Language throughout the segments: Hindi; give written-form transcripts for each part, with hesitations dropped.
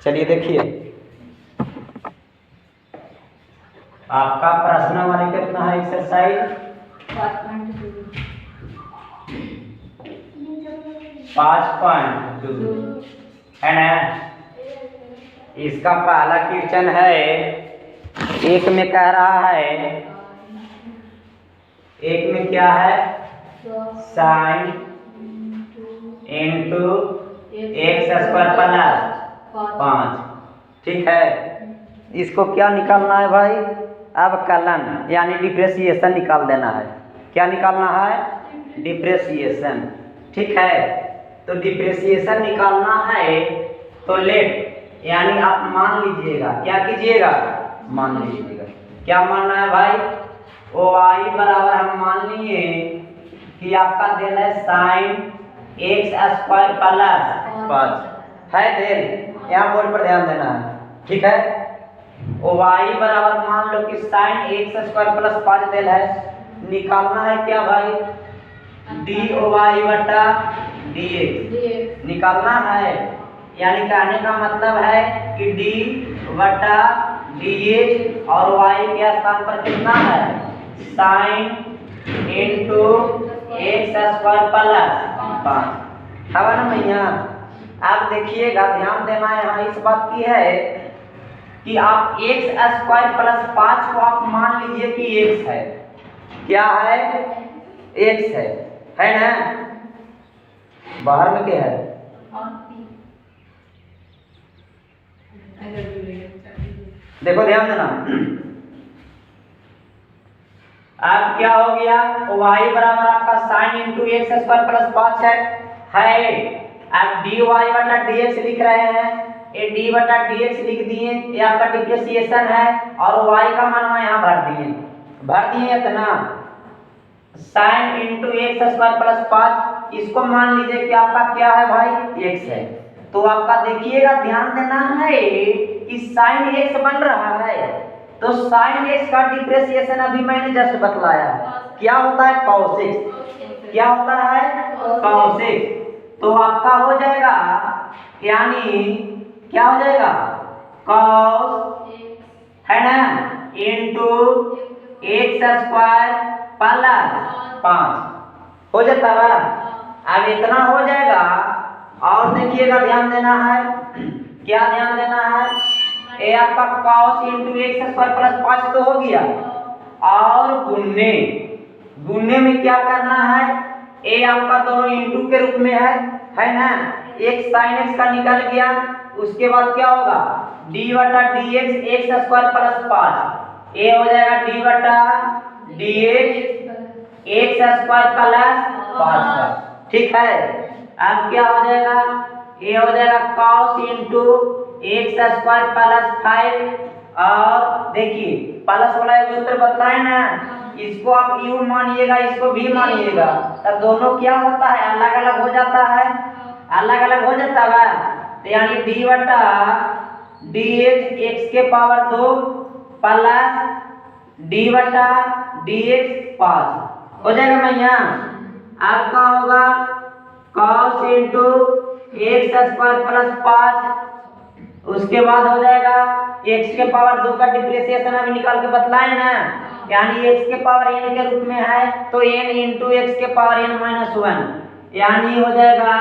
चलिए देखिए आपका प्रश्नावली कितना है एक्सरसाइज 5.2 है ना। इसका पहला क्वेश्चन है, एक में कह रहा है, एक में क्या है sine into x square plus 5, ठीक है। इसको क्या निकालना है भाई, अब कलन यानी डिप्रेशिएशन निकाल देना है। क्या निकालना है, डिप्रेशिएशन, ठीक है। तो डिप्रेशिएशन निकालना है तो लेट यानी आप मान लीजिएगा, क्या कीजिएगा, मान लीजिएगा। क्या मानना है भाई, ओ आई बराबर हम मान लिए कि आपका दिल है साइन एक्स स्क्वायर प्लस 5 है दिल, यहाँ बोर्ड पर ध्यान देना है, ठीक है। ओ वाई बराबर मान लो कि साइन एक्स स्क्वायर प्लस 5 दिल है। निकालना है क्या भाई, डी ओ वाई बटा डी एक्स निकालना है। यानी कहने का मतलब है कि डी बटा डी एक्स और वाई के स्थान पर कितना है sine into x square plus 5 है ना भैया। आप देखिएगा, ध्यान देना यहाँ इस बात की है कि आप एक्स स्क्वायर प्लस 5 को आप मान लीजिए कि एक्स है, क्या है, एक्स है ना। बाहर में क्या है, देखो ध्यान देना। अब क्या हो गया, y बराबर आपका sine into x square plus 5 है। अब डी वाई बटा डी एक्स लिख रहे हैं, ये डी बटा डी एक्स लिख दिए, ये आपका डिप्रेशिएशन है और y का मान यहाँ भर दिए इतना sine into x square plus 5। इसको मान लीजिए कि आपका क्या है भाई, x है। तो आपका देखिएगा, ध्यान देना है कि साइन x बन रहा है, तो साइन x का डिप्रेशिएशन अभी मैंने जस्ट बतलाया, क्या होता है cos x, क्या होता है cos x। तो आपका हो जाएगा, यानी क्या हो जाएगा cos है ना इंटू एक्स स्क्वायर प्लस 5 हो जाता है। अब इतना हो जाएगा और देखिएगा, ध्यान देना है, क्या ध्यान देना है, ये आपका cos into x square plus 5 तो हो गया, और गुणने में क्या करना है, ये आपका दोनों इंटू के रूप में है ना। एक साइन एक्स का निकल गया, उसके बाद क्या होगा डी बटा डी एक्स स्क्वायर प्लस 5, ये हो जाएगा डी बटा डी एक्स स्क्वायर प्लस 5, ठीक है। अब क्या हो जाएगा, ये हो जाएगा cos into x square plus 5, और देखिए प्लस वाला सूत्र बताए ना, इसको आप u मानिएगा, इसको भी मानिएगा, तब दोनों क्या होता है अलग अलग हो जाता है, अलग अलग हो जाता है। तो यानी डी बटा डी एक्स के पावर 2 प्लस डी बटा डी एक्स 5 हो जाएगा भैया। आपका होगा cos into x square plus 5, उसके बाद हो जाएगा x के पावर 2 का डिप्रेशिएशन अभी निकाल के बतलाए ना, यानी x के पावर n के रूप में है, तो n इंटू एक्स के पावर n माइनस 1, यानी हो जाएगा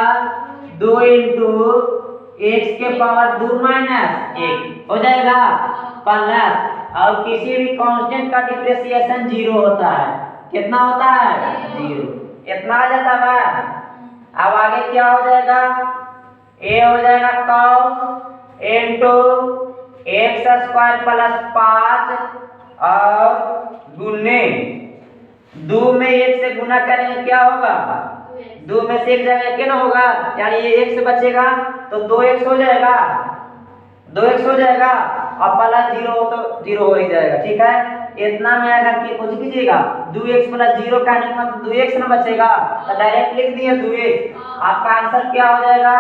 2 इंटू एक्स के पावर 2 माइनस 1 हो जाएगा प्लस, और किसी भी कांस्टेंट का डिप्रेशिएशन 0 होता है, कितना होता है 0, इतना आ जाता है। अब आगे क्या हो जाएगा, ए हो जाएगा cos into x square plus 5 और गुने 2 में 1 से गुना करेंगे, क्या होगा 2 में से 1 जाएगा क्या ना होगा, यानी ये 1 से बचेगा तो 2x हो जाएगा, 2x हो जाएगा, और प्लस 0 हो तो 0 हो ही जाएगा, ठीक है। इतना में आएगा कि कुछ कीजिएगा 2x प्लस 0 का मतलब 2x ना बचेगा, तो डायरेक्ट लिख दिए 2x। आपका आंसर क्या हो जाएगा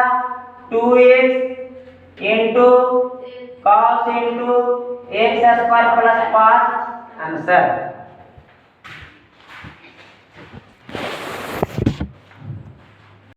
2x into cos into x square plus 5 answer.